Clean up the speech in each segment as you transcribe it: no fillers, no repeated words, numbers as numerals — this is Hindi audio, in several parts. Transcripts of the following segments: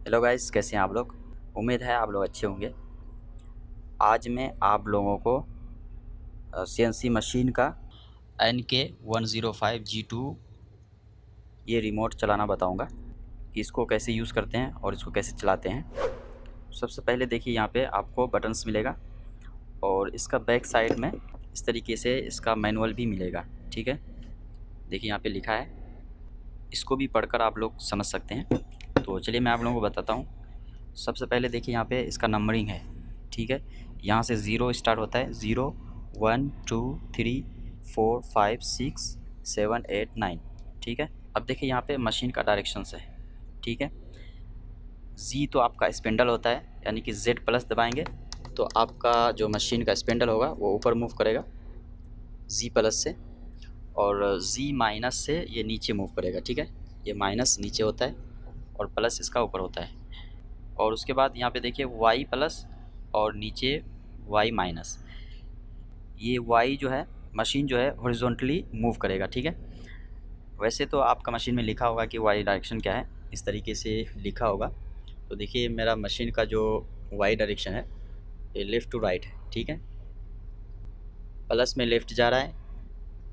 हेलो गाइस, कैसे हैं आप लोग। उम्मीद है आप लोग अच्छे होंगे। आज मैं आप लोगों को सीएनसी मशीन का NK105G2 ये रिमोट चलाना बताऊंगा कि इसको कैसे यूज़ करते हैं और इसको कैसे चलाते हैं। सबसे पहले देखिए, यहाँ पे आपको बटन्स मिलेगा और इसका बैक साइड में इस तरीके से इसका मैनुअल भी मिलेगा। ठीक है, देखिए यहाँ पे लिखा है, इसको भी पढ़कर आप लोग समझ सकते हैं। तो चलिए मैं आप लोगों को बताता हूँ। सबसे पहले देखिए, यहाँ पे इसका नंबरिंग है। ठीक है, यहाँ से 0 स्टार्ट होता है, 0 1 2 3 4 5 6 7 8 9। ठीक है, अब देखिए यहाँ पे मशीन का डायरेक्शंस है। ठीक है, जी तो आपका स्पेंडल होता है, यानी कि Z+ दबाएंगे तो आपका जो मशीन का स्पेंडल होगा वो ऊपर मूव करेगा Z+ से, और Z- से ये नीचे मूव करेगा। ठीक है, ये माइनस नीचे होता है और प्लस इसका ऊपर होता है। और उसके बाद यहाँ पे देखिए Y+ और नीचे Y-। ये Y जो है, मशीन जो है हॉरिजॉन्टली मूव करेगा। ठीक है, वैसे तो आपका मशीन में लिखा होगा कि Y डायरेक्शन क्या है, इस तरीके से लिखा होगा। तो देखिए मेरा मशीन का जो Y डायरेक्शन है ये लेफ़्ट टू राइट है। ठीक है, प्लस में लेफ़्ट जा रहा है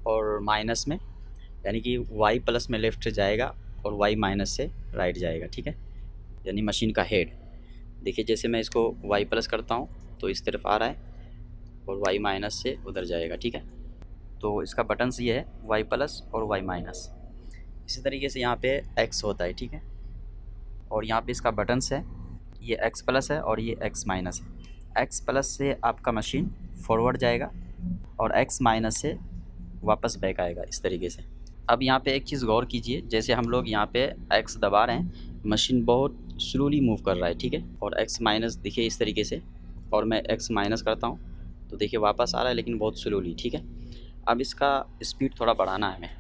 और माइनस में, यानी कि Y+ में लेफ़्ट जाएगा और Y- से राइट जाएगा। ठीक है, यानी मशीन का हेड। देखिए जैसे मैं इसको Y+ करता हूँ तो इस तरफ आ रहा है और Y- से उधर जाएगा। ठीक है, तो इसका बटन्स ये है Y+ और Y-। इसी तरीके से यहाँ पे X होता है। ठीक है, और यहाँ पे इसका बटन्स है, ये X+ है और ये X- है। X+ से आपका मशीन फॉरवर्ड जाएगा और X- से वापस बैक आएगा, इस तरीके से। अब यहाँ पे एक चीज़ गौर कीजिए, जैसे हम लोग यहाँ पे X दबा रहे हैं, मशीन बहुत स्लोली मूव कर रहा है। ठीक है, और X- देखिए इस तरीके से, और मैं X- करता हूँ तो देखिए वापस आ रहा है, लेकिन बहुत स्लोली। ठीक है, अब इसका स्पीड थोड़ा बढ़ाना है हमें,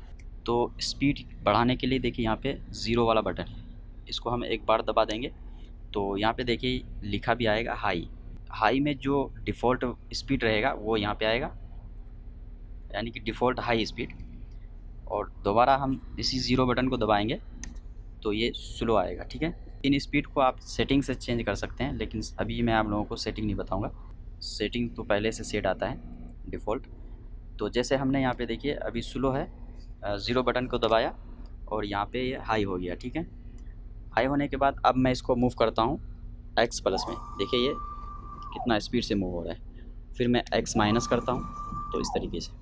तो स्पीड बढ़ाने के लिए देखिए यहाँ पे 0 वाला बटन है, इसको हम एक बार दबा देंगे तो यहाँ पे देखिए लिखा भी आएगा हाई। हाई में जो डिफ़ॉल्ट स्पीड रहेगा वो यहाँ पे आएगा, यानी कि डिफ़ॉल्ट हाई स्पीड। और दोबारा हम इसी 0 बटन को दबाएंगे तो ये स्लो आएगा। ठीक है, इन स्पीड को आप सेटिंग से चेंज कर सकते हैं, लेकिन अभी मैं आप लोगों को सेटिंग नहीं बताऊंगा। सेटिंग तो पहले से सेट आता है डिफ़ॉल्ट। तो जैसे हमने यहाँ पे देखिए अभी स्लो है, 0 बटन को दबाया और यहाँ पे ये हाई हो गया। ठीक है, हाई होने के बाद अब मैं इसको मूव करता हूँ X+ में, देखिए ये कितना स्पीड से मूव हो रहा है। फिर मैं X- करता हूँ तो इस तरीके से।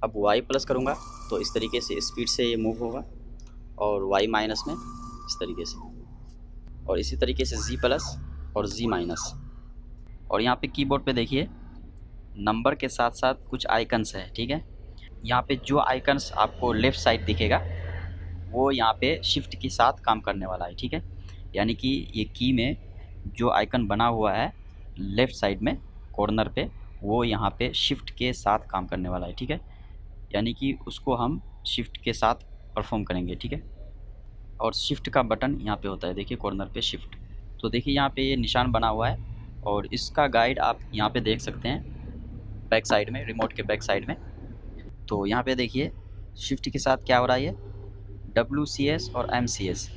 अब Y+ करूँगा तो इस तरीके से स्पीड से ये मूव होगा, और Y- में इस तरीके से, और इसी तरीके से Z+ और Z-। और यहाँ पे कीबोर्ड पे देखिए नंबर के साथ साथ कुछ आइकन्स है। ठीक है, यहाँ पे जो आइकन्स आपको लेफ़्ट साइड दिखेगा वो यहाँ पे शिफ्ट के साथ काम करने वाला है। ठीक है, यानी कि ये की में जो आइकन बना हुआ है लेफ़्ट साइड में कॉर्नर पे, वो यहाँ पे शिफ्ट के साथ काम करने वाला है। ठीक है, यानी कि उसको हम शिफ्ट के साथ परफॉर्म करेंगे। ठीक है, और शिफ्ट का बटन यहाँ पे होता है, देखिए कॉर्नर पे शिफ्ट। तो देखिए यहाँ पे ये निशान बना हुआ है और इसका गाइड आप यहाँ पे देख सकते हैं बैक साइड में, रिमोट के बैक साइड में। तो यहाँ पे देखिए शिफ्ट के साथ क्या हो रहा है, ये WCS और MCS,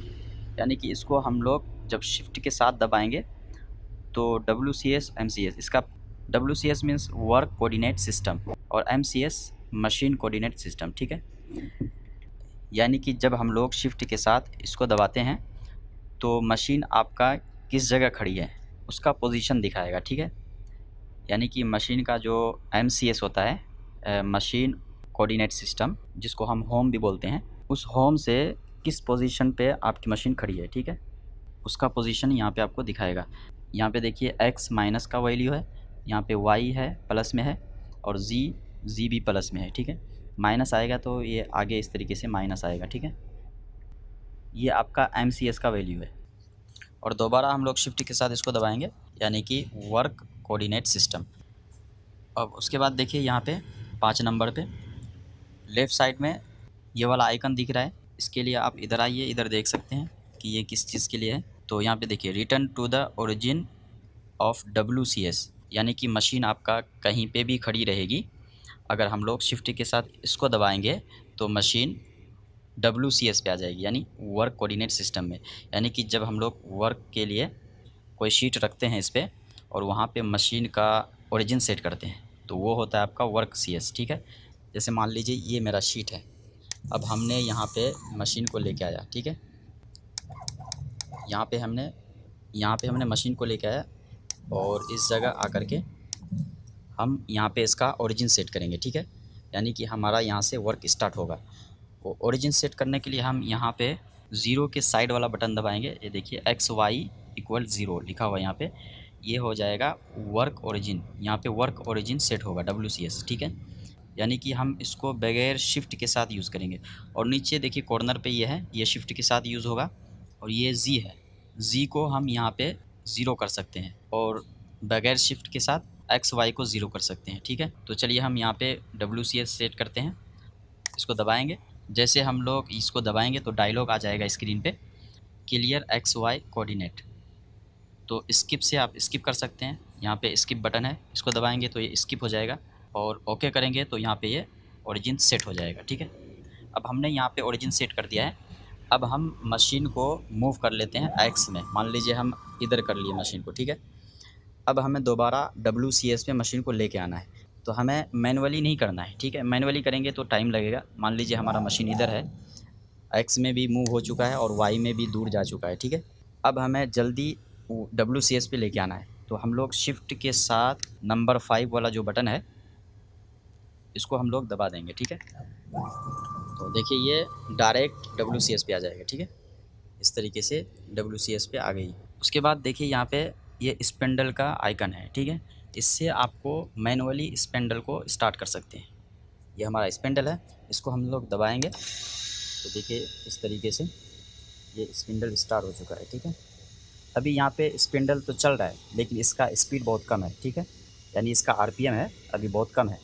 यानी कि इसको हम लोग जब शिफ्ट के साथ दबाएंगे तो WCS MCS, इसका WCS means work coordinate system और MCS मशीन कोऑर्डिनेट सिस्टम। ठीक है, यानी कि जब हम लोग शिफ्ट के साथ इसको दबाते हैं तो मशीन आपका किस जगह खड़ी है उसका पोजीशन दिखाएगा। ठीक है, यानी कि मशीन का जो MCS होता है, मशीन कोऑर्डिनेट सिस्टम, जिसको हम होम भी बोलते हैं, उस होम से किस पोजीशन पे आपकी मशीन खड़ी है। ठीक है, उसका पोजीशन यहाँ पे आपको दिखाएगा। यहाँ पे देखिए X- का वैल्यू है, यहाँ पे Y है प्लस में है, और Z भी प्लस में है। ठीक है, माइनस आएगा तो ये आगे इस तरीके से माइनस आएगा। ठीक है, ये आपका MCS का वैल्यू है। और दोबारा हम लोग शिफ्ट के साथ इसको दबाएंगे, यानी कि वर्क कोऑर्डिनेट सिस्टम। अब उसके बाद देखिए यहाँ पे 5 नंबर पे लेफ़्ट साइड में ये वाला आइकन दिख रहा है, इसके लिए आप इधर आइए, इधर देख सकते हैं कि ये किस चीज़ के लिए है। तो यहाँ पे देखिए return to the origin of WCS, यानी कि मशीन आपका कहीं पे भी खड़ी रहेगी, अगर हम लोग शिफ्ट के साथ इसको दबाएंगे तो मशीन WCS पे आ जाएगी, यानी वर्क कोऑर्डिनेट सिस्टम में। यानी कि जब हम लोग वर्क के लिए कोई शीट रखते हैं इस पर और वहाँ पे मशीन का ओरिजिन सेट करते हैं, तो वो होता है आपका वर्क CS, ठीक है। जैसे मान लीजिए ये मेरा शीट है, अब हमने यहाँ पे मशीन को लेके आया, ठीक है। यहाँ पे हमने मशीन को लेके आया और इस जगह आकर के हम यहाँ पे इसका ओरिजिन सेट करेंगे, ठीक है। यानी कि हमारा यहाँ से वर्क स्टार्ट होगा। वो ओरिजिन सेट करने के लिए हम यहाँ पे ज़ीरो के साइड वाला बटन दबाएंगे। ये देखिए XY=0 लिखा हुआ है यहाँ पे, ये हो जाएगा वर्क ओरिजिन। यहाँ पे वर्क ओरिजिन सेट होगा WCS, ठीक है। यानी कि हम इसको बगैर शिफ्ट के साथ यूज़ करेंगे। और नीचे देखिए कॉर्नर पे ये है, ये शिफ्ट के साथ यूज़ होगा। और ये Z है, Z को हम यहाँ पे ज़ीरो कर सकते हैं और बगैर शिफ्ट के साथ XY को ज़ीरो कर सकते हैं, ठीक है। तो चलिए हम यहाँ पे WCS सेट करते हैं, इसको दबाएंगे। जैसे हम लोग इसको दबाएंगे तो डायलॉग आ जाएगा स्क्रीन पे, क्लियर XY कोऑर्डिनेट। तो स्किप से आप स्किप कर सकते हैं, यहाँ पे स्किप बटन है, इसको दबाएंगे तो ये स्किप हो जाएगा और ओके करेंगे तो यहाँ पे ये ओरिजिन सेट हो जाएगा, ठीक है। अब हमने यहाँ पे ओरिजिन सेट कर दिया है। अब हम मशीन को मूव कर लेते हैं एक्स में। मान लीजिए हम इधर कर लिए मशीन को, ठीक है। अब हमें दोबारा WCS पे मशीन को लेके आना है, तो हमें मैनुअली नहीं करना है, ठीक है। मैनुअली करेंगे तो टाइम लगेगा। मान लीजिए हमारा मशीन इधर है, एक्स में भी मूव हो चुका है और वाई में भी दूर जा चुका है, ठीक है। अब हमें जल्दी WCS पे लेके आना है, तो हम लोग शिफ्ट के साथ नंबर 5 वाला जो बटन है इसको हम लोग दबा देंगे, ठीक है। तो देखिए ये डायरेक्ट WCS पे आ जाएगा, ठीक है। इस तरीके से WCS पे आ गई। उसके बाद देखिए यहाँ पे ये स्पेंडल का आइकन है, ठीक है। इससे आपको मैनुअली स्पेंडल को स्टार्ट कर सकते हैं। ये हमारा स्पेंडल है, इसको हम लोग दबाएंगे तो देखिए इस तरीके से ये स्पिंडल स्टार्ट हो चुका है, ठीक है। अभी यहाँ पे स्पिंडल तो चल रहा है लेकिन इसका स्पीड बहुत कम है, ठीक है। यानी इसका RPM है अभी बहुत कम है।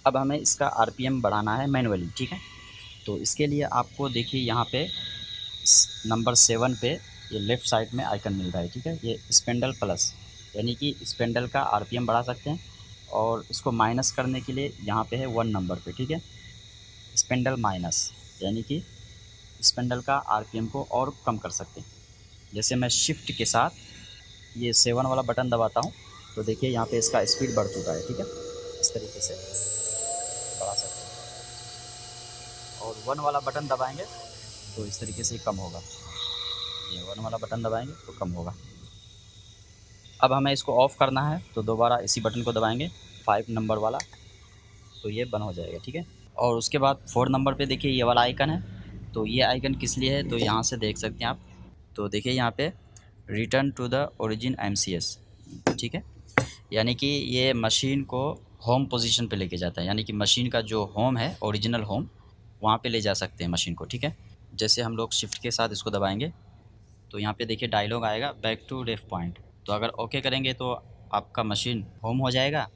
अब हमें इसका RPM बढ़ाना है मैनुअली, ठीक है। तो इसके लिए आपको देखिए यहाँ पे नंबर 7 पे ये लेफ़्ट साइड में आइकन मिल रहा है, ठीक है। ये स्पेंडल प्लस, यानी कि स्पेंडल का RPM बढ़ा सकते हैं। और इसको माइनस करने के लिए यहाँ पे है 1 नंबर पे, ठीक है। स्पेंडल माइनस, यानी कि स्पेंडल का RPM को और कम कर सकते हैं। जैसे मैं शिफ्ट के साथ ये 7 वाला बटन दबाता हूँ तो देखिए यहाँ पे इसका स्पीड बढ़ चुका है, ठीक है। इस तरीके से बढ़ा सकते हैं। और 1 वाला बटन दबाएंगे तो इस तरीके से कम होगा। ये 1 वाला बटन दबाएंगे तो कम होगा। अब हमें इसको ऑफ़ करना है तो दोबारा इसी बटन को दबाएंगे 5 नंबर वाला, तो ये बंद हो जाएगा, ठीक है। और उसके बाद 4 नंबर पे देखिए ये वाला आइकन है, तो ये आइकन किस लिए है तो यहाँ से देख सकते हैं आप। तो देखिए यहाँ पे return to the origin MCS, ठीक है। यानी कि ये मशीन को होम पोजीशन पे लेके जाता है, यानी कि मशीन का जो होम है ओरिजिनल होम वहाँ पे ले जा सकते हैं मशीन को, ठीक है। जैसे हम लोग शिफ्ट के साथ इसको दबाएंगे तो यहाँ पे देखिए डायलॉग आएगा बैक टू रेफ पॉइंट। तो अगर ओके करेंगे तो आपका मशीन होम हो जाएगा,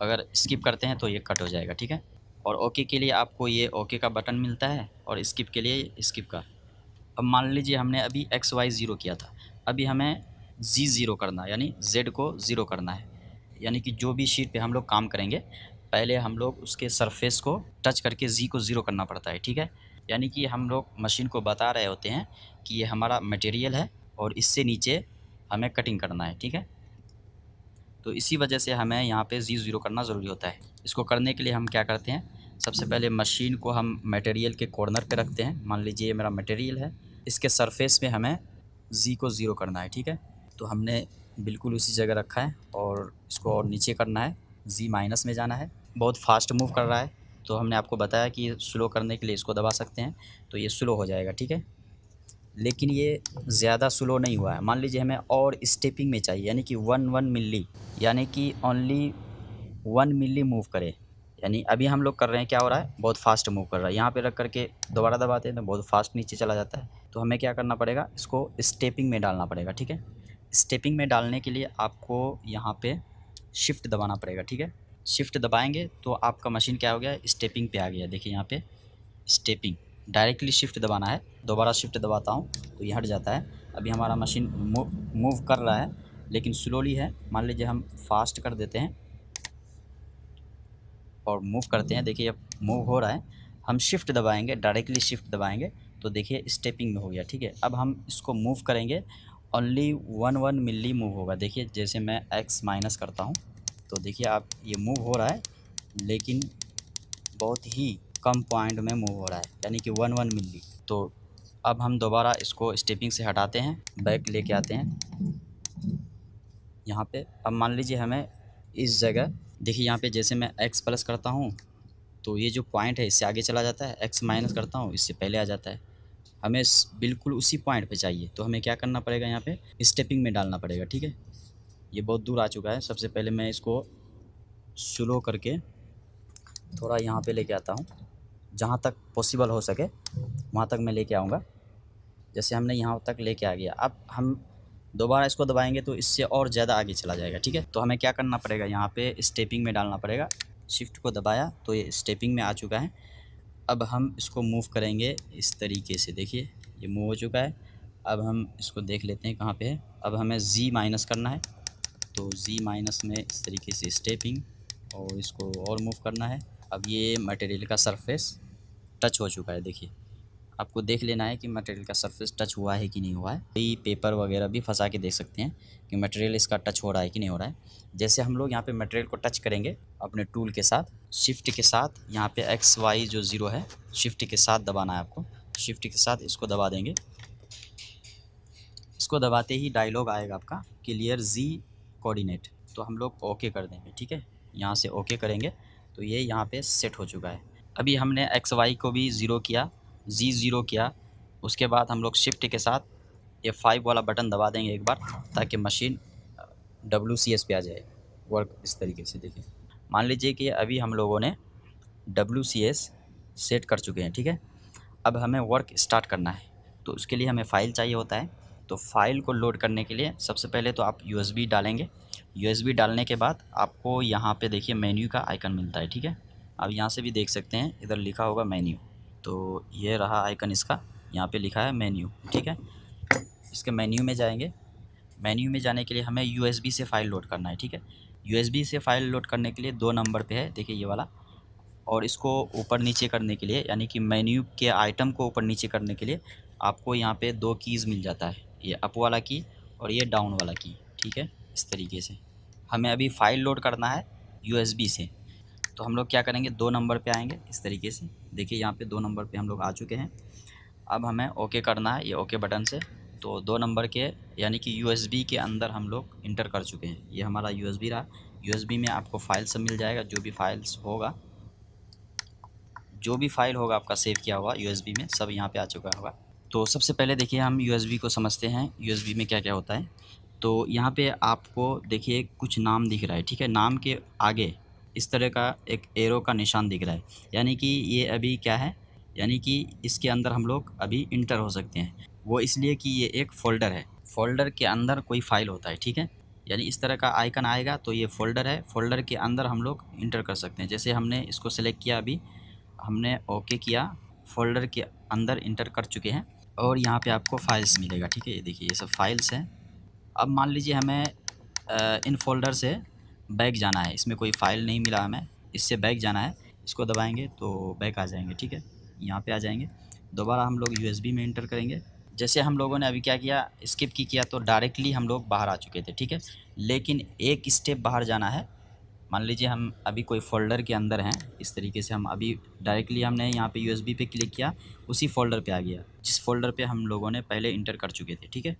अगर स्किप करते हैं तो ये कट हो जाएगा, ठीक है। और ओके के लिए आपको ये ओके का बटन मिलता है और स्किप के लिए स्किप का। अब मान लीजिए हमने अभी XY ज़ीरो किया था, अभी हमें Z ज़ीरो करना है, यानी Z को ज़ीरो करना है। यानी कि जो भी शीट पे हम लोग काम करेंगे पहले हम लोग उसके सरफेस को टच करके Z को ज़ीरो करना पड़ता है, ठीक है। यानी कि हम लोग मशीन को बता रहे होते हैं कि ये हमारा मटेरियल है और इससे नीचे हमें कटिंग करना है, ठीक है। तो इसी वजह से हमें यहाँ पे Z ज़ीरो करना ज़रूरी होता है। इसको करने के लिए हम क्या करते हैं, सबसे पहले मशीन को हम मटेरियल के कॉर्नर पे रखते हैं। मान लीजिए ये मेरा मटेरियल है, इसके सरफेस में हमें Z को ज़ीरो करना है, ठीक है। तो हमने बिल्कुल उसी जगह रखा है और इसको और नीचे करना है, Z माइनस में जाना है। बहुत फास्ट मूव कर रहा है तो हमने आपको बताया कि स्लो करने के लिए इसको दबा सकते हैं तो ये स्लो हो जाएगा, ठीक है। लेकिन ये ज़्यादा स्लो नहीं हुआ है। मान लीजिए हमें और स्टेपिंग में चाहिए, यानी कि 1 मिली, यानी कि ओनली 1 मिली मूव करे। यानी अभी हम लोग कर रहे हैं, क्या हो रहा है, बहुत फास्ट मूव कर रहा है। यहाँ पे रख करके दोबारा दबाते हैं तो बहुत फास्ट नीचे चला जाता है। तो हमें क्या करना पड़ेगा, इसको स्टेपिंग में डालना पड़ेगा, ठीक है। स्टेपिंग में डालने के लिए आपको यहाँ पे शिफ्ट दबाना पड़ेगा, ठीक है। शिफ्ट दबाएंगे तो आपका मशीन क्या हो गया, स्टेपिंग पे आ गया। देखिए यहाँ पे स्टेपिंग, डायरेक्टली शिफ्ट दबाना है। दोबारा शिफ्ट दबाता हूँ तो ये हट जाता है। अभी हमारा मशीन मूव कर रहा है लेकिन स्लोली है। मान लीजिए हम फास्ट कर देते हैं और मूव करते हैं, देखिए अब मूव हो रहा है। हम शिफ्ट दबाएंगे, डायरेक्टली शिफ्ट दबाएंगे तो देखिए स्टेपिंग में हो गया। ठीक है, अब हम इसको मूव करेंगे, ओनली 1 मिली मूव होगा। देखिए जैसे मैं x माइनस करता हूँ तो देखिए आप ये मूव हो रहा है, लेकिन बहुत ही कम पॉइंट में मूव हो रहा है, यानी कि 1 मिली। तो अब हम दोबारा इसको स्टेपिंग से हटाते हैं, बैक लेके आते हैं यहाँ पे। अब मान लीजिए हमें इस जगह, देखिए यहाँ पे जैसे मैं x प्लस करता हूँ तो ये जो पॉइंट है इससे आगे चला जाता है, x माइनस करता हूँ इससे पहले आ जाता है। हमें बिल्कुल उसी पॉइंट पे चाहिए, तो हमें क्या करना पड़ेगा, यहाँ पे स्टेपिंग में डालना पड़ेगा। ठीक है, ये बहुत दूर आ चुका है। सबसे पहले मैं इसको स्लो करके थोड़ा यहाँ पे लेके आता हूँ, जहाँ तक पॉसिबल हो सके वहाँ तक मैं लेके आऊँगा। जैसे हमने यहाँ तक लेके आ गया, अब हम दोबारा इसको दबाएंगे तो इससे और ज़्यादा आगे चला जाएगा। ठीक है, तो हमें क्या करना पड़ेगा, यहाँ पे स्टेपिंग में डालना पड़ेगा। शिफ्ट को दबाया तो ये स्टेपिंग में आ चुका है। अब हम इसको मूव करेंगे इस तरीके से, देखिए ये मूव हो चुका है। अब हम इसको देख लेते हैं कहाँ पे है। अब हमें Z माइनस करना है, तो Z माइनस में इस तरीके से स्टेपिंग और इसको और मूव करना है। अब ये मटेरियल का सरफेस टच हो चुका है। देखिए आपको देख लेना है कि मटेरियल का सरफेस टच हुआ है कि नहीं हुआ है। ये पेपर वगैरह भी फंसा के देख सकते हैं कि मटेरियल इसका टच हो रहा है कि नहीं हो रहा है। जैसे हम लोग यहाँ पे मटेरियल को टच करेंगे अपने टूल के साथ, शिफ्ट के साथ यहाँ पे एक्स वाई जो 0 है, शिफ्ट के साथ दबाना है आपको। शिफ्ट के साथ इसको दबा देंगे। इसको दबाते ही डायलॉग आएगा आपका क्लियर जी कोऑर्डिनेट, तो हम लोग ओके कर देंगे। ठीक है, यहाँ से ओके करेंगे तो ये यहाँ पे सेट हो चुका है। अभी हमने एक्स वाई को भी 0 किया, जी 0 किया। उसके बाद हम लोग शिफ्ट के साथ ये 5 वाला बटन दबा देंगे एक बार, ताकि मशीन WCS पे आ जाए। वर्क इस तरीके से देखिए, मान लीजिए कि अभी हम लोगों ने WCS सेट कर चुके हैं। ठीक है, अब हमें वर्क स्टार्ट करना है, तो उसके लिए हमें फ़ाइल चाहिए होता है। तो फाइल को लोड करने के लिए सबसे पहले तो आप USB डालेंगे। USB डालने के बाद आपको यहाँ पे देखिए मेन्यू का आइकन मिलता है। ठीक है, अब यहाँ से भी देख सकते हैं, इधर लिखा होगा मेन्यू, तो ये रहा आइकन इसका, यहाँ पे लिखा है मेन्यू। ठीक है, इसके मेन्यू में जाएंगे। मेन्यू में जाने के लिए हमें USB से फ़ाइल लोड करना है। ठीक है, USB से फ़ाइल लोड करने के लिए 2 नंबर पे है, देखिए ये वाला। और इसको ऊपर नीचे करने के लिए, यानी कि मेन्यू के आइटम को ऊपर नीचे करने के लिए आपको यहाँ पे 2 कीज़ मिल जाता है, ये अप वाला की और ये डाउन वाला की। ठीक है, इस तरीके से हमें अभी फ़ाइल लोड करना है USB से, तो हम लोग क्या करेंगे, 2 नंबर पे आएंगे इस तरीके से। देखिए यहाँ पे 2 नंबर पे हम लोग आ चुके हैं। अब हमें ओके करना है, ये ओके बटन से। तो 2 नंबर के यानी कि USB के अंदर हम लोग इंटर कर चुके हैं। ये हमारा USB रहा। USB में आपको फ़ाइल सब मिल जाएगा, जो भी फाइल्स होगा, जो भी फ़ाइल होगा आपका सेव किया हुआ USB में, सब यहाँ पे आ चुका होगा। तो सबसे पहले देखिए हम USB को समझते हैं, USB में क्या क्या होता है। तो यहाँ पे आपको देखिए कुछ नाम दिख रहा है। ठीक है, नाम के आगे इस तरह का एक एरो का निशान दिख रहा है, यानी कि ये अभी क्या है, यानी कि इसके अंदर हम लोग अभी इंटर हो सकते हैं। वो इसलिए कि ये एक फ़ोल्डर है, फ़ोल्डर के अंदर कोई फ़ाइल होता है। ठीक है, यानी इस तरह का आइकन आएगा तो ये फ़ोल्डर है, फ़ोल्डर के अंदर हम लोग इंटर कर सकते हैं। जैसे हमने इसको सेलेक्ट किया, अभी हमने ओके किया, फ़ोल्डर के अंदर इंटर कर चुके हैं और यहाँ पे आपको फाइल्स मिलेगा। ठीक है, ये देखिए ये सब फाइल्स हैं। अब मान लीजिए हमें इन फ़ोल्डर से बैक जाना है, इसमें कोई फ़ाइल नहीं मिला हमें, इससे बैक जाना है। इसको दबाएंगे तो बैक आ जाएंगे। ठीक है, यहाँ पे आ जाएंगे। दोबारा हम लोग USB में इंटर करेंगे। जैसे हम लोगों ने अभी क्या किया, स्किप की किया तो डायरेक्टली हम लोग बाहर आ चुके थे। ठीक है, लेकिन एक स्टेप बाहर जाना है। मान लीजिए हम अभी कोई फ़ोल्डर के अंदर हैं, इस तरीके से हम अभी डायरेक्टली हमने यहाँ पे USB पे क्लिक किया, उसी फ़ोल्डर पे आ गया जिस फ़ोल्डर पे हम लोगों ने पहले इंटर कर चुके थे। ठीक है,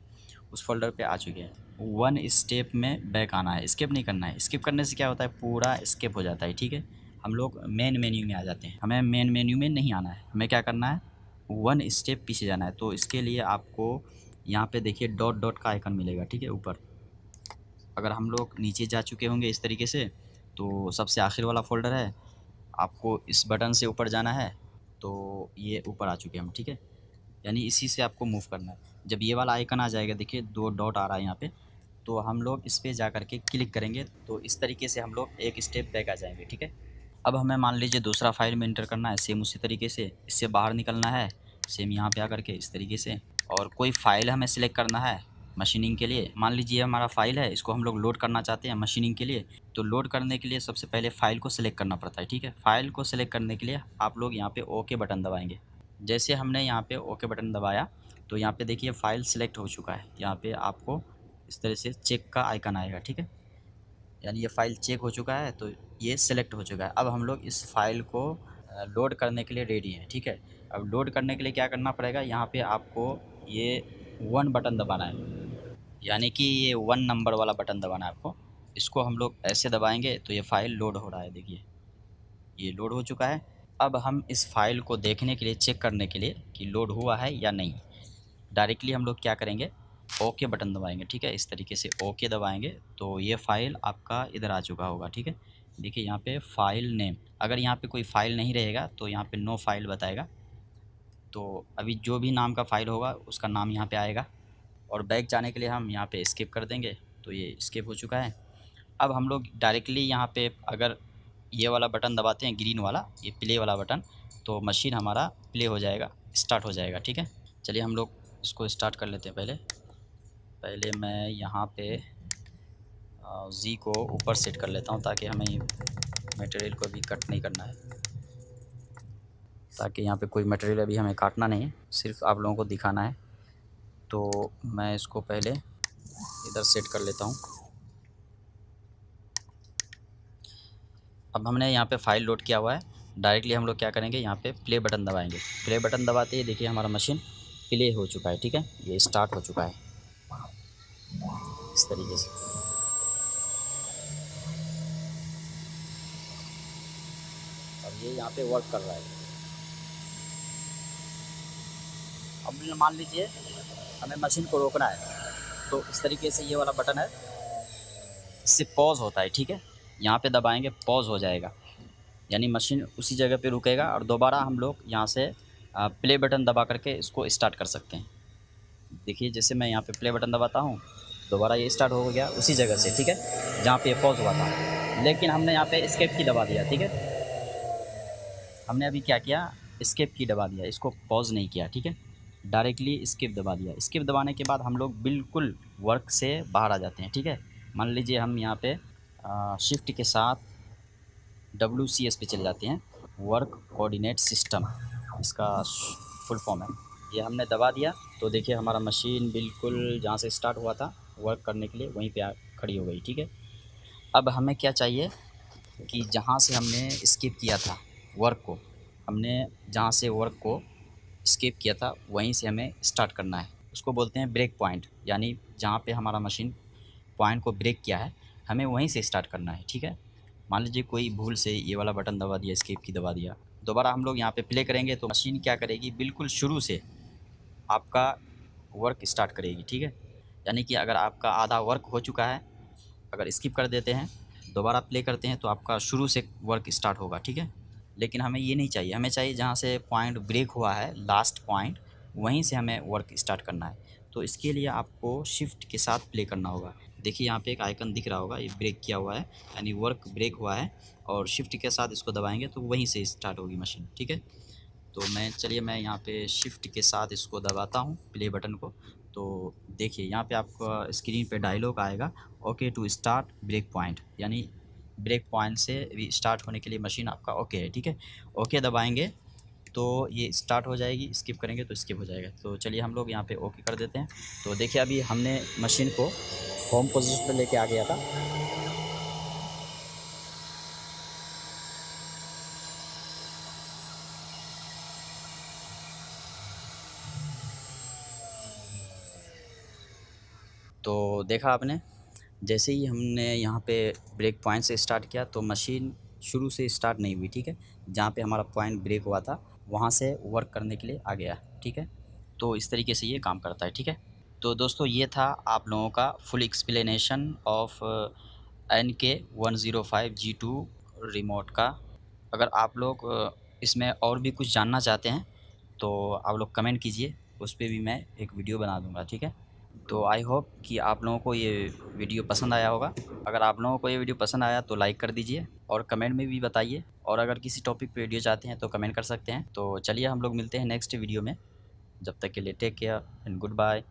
उस फ़ोल्डर पे आ चुके हैं। 1 स्टेप में बैक आना है, स्किप नहीं करना है। स्किप करने से क्या होता है, पूरा स्किप हो जाता है। ठीक है, हम लोग मेन मेन्यू में आ जाते हैं। हमें मेन मेन्यू में नहीं आना है, हमें क्या करना है, 1 स्टेप पीछे जाना है। तो इसके लिए आपको यहाँ पे देखिए डॉट डॉट का आइकन मिलेगा। ठीक है, ऊपर अगर हम लोग नीचे जा चुके होंगे इस तरीके से, तो सबसे आखिर वाला फ़ोल्डर है, आपको इस बटन से ऊपर जाना है, तो ये ऊपर आ चुके हम। ठीक है, यानी इसी से आपको मूव करना है। जब ये वाला आइकन आ जाएगा, देखिए 2 डॉट आ रहा है यहाँ पे, तो हम लोग इस पे जा कर के क्लिक करेंगे, तो इस तरीके से हम लोग एक स्टेप बैक आ जाएंगे। ठीक है, अब हमें मान लीजिए दूसरा फाइल में इंटर करना है, सेम उसी तरीके से इससे बाहर निकलना है, सेम यहाँ पे आकर के इस तरीके से। और कोई फ़ाइल हमें सिलेक्ट करना है मशीनिंग के लिए। मान लीजिए हमारा फ़ाइल है, इसको हम लोग लोड करना चाहते हैं मशीनिंग के लिए, तो लोड करने के लिए सबसे पहले फ़ाइल को सिलेक्ट करना पड़ता है, ठीक है। फ़ाइल को सिलेक्ट करने के लिए आप लोग यहाँ पे ओके बटन दबाएंगे। जैसे हमने यहाँ पे ओके बटन दबाया तो यहाँ पे देखिए फ़ाइल सिलेक्ट हो चुका है। यहाँ पे आपको इस तरह से चेक का आइकन आएगा, ठीक है। यानी ये फ़ाइल चेक हो चुका है, तो ये सिलेक्ट हो चुका है। अब हम लोग इस फ़ाइल को लोड करने के लिए रेडी हैं, ठीक है। अब लोड करने के लिए क्या करना पड़ेगा, यहाँ पे आपको ये 1 बटन दबाना है, यानी कि ये 1 नंबर वाला बटन दबाना है आपको। इसको हम लोग ऐसे दबाएंगे तो ये फ़ाइल लोड हो रहा है, देखिए ये लोड हो चुका है। अब हम इस फ़ाइल को देखने के लिए, चेक करने के लिए कि लोड हुआ है या नहीं, डायरेक्टली हम लोग क्या करेंगे, ओके बटन दबाएंगे, ठीक है। इस तरीके से ओके दबाएंगे तो ये फ़ाइल आपका इधर आ चुका होगा, ठीक है। देखिए यहाँ पे फ़ाइल नेम, अगर यहाँ पे कोई फ़ाइल नहीं रहेगा तो यहाँ पे नो फाइल बताएगा। तो अभी जो भी नाम का फ़ाइल होगा उसका नाम यहाँ पे आएगा। और बैक जाने के लिए हम यहाँ पे स्किप कर देंगे तो ये स्किप हो चुका है। अब हम लोग डायरेक्टली यहाँ पे अगर ये वाला बटन दबाते हैं, ग्रीन वाला, ये प्ले वाला बटन, तो मशीन हमारा प्ले हो जाएगा, स्टार्ट हो जाएगा, ठीक है। चलिए हम लोग इसको स्टार्ट कर लेते हैं। पहले मैं यहाँ पे जी को ऊपर सेट कर लेता हूँ ताकि हमें मटेरियल को भी कट नहीं करना है, ताकि यहाँ पे कोई मटेरियल अभी हमें काटना नहीं है, सिर्फ आप लोगों को दिखाना है। तो मैं इसको पहले इधर सेट कर लेता हूँ। अब हमने यहाँ पे फ़ाइल लोड किया हुआ है, डायरेक्टली हम लोग क्या करेंगे, यहाँ पे प्ले बटन दबाएंगे। प्ले बटन दबाते ही देखिए हमारा मशीन प्ले हो चुका है, ठीक है। ये स्टार्ट हो चुका है इस तरीके से। अब ये यहाँ पे वर्क कर रहा है। अब मान लीजिए हमें मशीन को रोकना है, तो इस तरीके से ये वाला बटन है, इससे पॉज़ होता है, ठीक है। यहाँ पे दबाएंगे, पॉज़ हो जाएगा, यानी मशीन उसी जगह पे रुकेगा और दोबारा हम लोग यहाँ से प्ले बटन दबा करके इसको स्टार्ट कर सकते हैं। देखिए जैसे मैं यहाँ पे प्ले बटन दबाता हूँ, दोबारा ये स्टार्ट हो गया उसी जगह से, ठीक है, जहाँ पे ये पॉज़ हुआ था। लेकिन हमने यहाँ पे एस्केप की दबा दिया, ठीक है। हमने अभी क्या किया, एस्केप की दबा दिया, इसको पॉज़ नहीं किया, ठीक है। डायरेक्टली एस्केप दबा दिया। एस्केप दबाने के बाद हम लोग बिल्कुल वर्क से बाहर आ जाते हैं, ठीक है। मान लीजिए हम यहाँ पे शिफ्ट के साथ WCS पे चले जाते हैं, वर्क कोऑर्डिनेट सिस्टम, इसका फुल फॉर्म है। ये हमने दबा दिया तो देखिए हमारा मशीन बिल्कुल जहाँ से स्टार्ट हुआ था वर्क करने के लिए वहीं पे खड़ी हो गई, ठीक है। अब हमें क्या चाहिए कि जहाँ से हमने स्किप किया था वर्क को, हमने जहाँ से वर्क को स्किप किया था वहीं से हमें स्टार्ट करना है। उसको बोलते हैं ब्रेक पॉइंट, यानी जहाँ पे हमारा मशीन पॉइंट को ब्रेक किया है हमें वहीं से स्टार्ट करना है, ठीक है। मान लीजिए कोई भूल से ये वाला बटन दबा दिया, एस्केप की दबा दिया, दोबारा हम लोग यहाँ पे प्ले करेंगे तो मशीन क्या करेगी, बिल्कुल शुरू से आपका वर्क स्टार्ट करेगी, ठीक है। यानी कि अगर आपका आधा वर्क हो चुका है, अगर स्किप कर देते हैं दोबारा प्ले करते हैं तो आपका शुरू से वर्क स्टार्ट होगा, ठीक है। लेकिन हमें ये नहीं चाहिए, हमें चाहिए जहाँ से पॉइंट ब्रेक हुआ है, लास्ट पॉइंट, वहीं से हमें वर्क स्टार्ट करना है। तो इसके लिए आपको शिफ्ट के साथ प्ले करना होगा। देखिए यहाँ पे एक आइकन दिख रहा होगा, ये ब्रेक किया हुआ है, यानी वर्क ब्रेक हुआ है, और शिफ्ट के साथ इसको दबाएंगे तो वहीं से स्टार्ट होगी मशीन, ठीक है। तो मैं यहाँ पे शिफ्ट के साथ इसको दबाता हूँ प्ले बटन को। तो देखिए यहाँ पे आपको स्क्रीन पे डायलॉग आएगा, okay to start break point, यानी ब्रेक पॉइंट से भी स्टार्ट होने के लिए मशीन आपका ओके है, ठीक है। ओके दबाएंगे तो ये स्टार्ट हो जाएगी, स्किप करेंगे तो स्किप हो जाएगा। तो चलिए हम लोग यहाँ पे ओके कर देते हैं। तो देखिए अभी हमने मशीन को होम पोजीशन पर लेके आ गया था। तो देखा आपने, जैसे ही हमने यहाँ पे ब्रेक पॉइंट से स्टार्ट किया तो मशीन शुरू से स्टार्ट नहीं हुई, ठीक है। जहाँ पे हमारा पॉइंट ब्रेक हुआ था वहाँ से वर्क करने के लिए आ गया, ठीक है। तो इस तरीके से ये काम करता है, ठीक है। तो दोस्तों ये था आप लोगों का full explanation of NK105G2 remote का। अगर आप लोग इसमें और भी कुछ जानना चाहते हैं तो आप लोग कमेंट कीजिए, उस पर भी मैं एक वीडियो बना दूँगा, ठीक है। तो आई होप कि आप लोगों को ये वीडियो पसंद आया होगा। अगर आप लोगों को ये वीडियो पसंद आया तो लाइक कर दीजिए और कमेंट में भी बताइए, और अगर किसी टॉपिक पे वीडियो चाहते हैं तो कमेंट कर सकते हैं। तो चलिए हम लोग मिलते हैं नेक्स्ट वीडियो में, जब तक के लिए take care and good bye.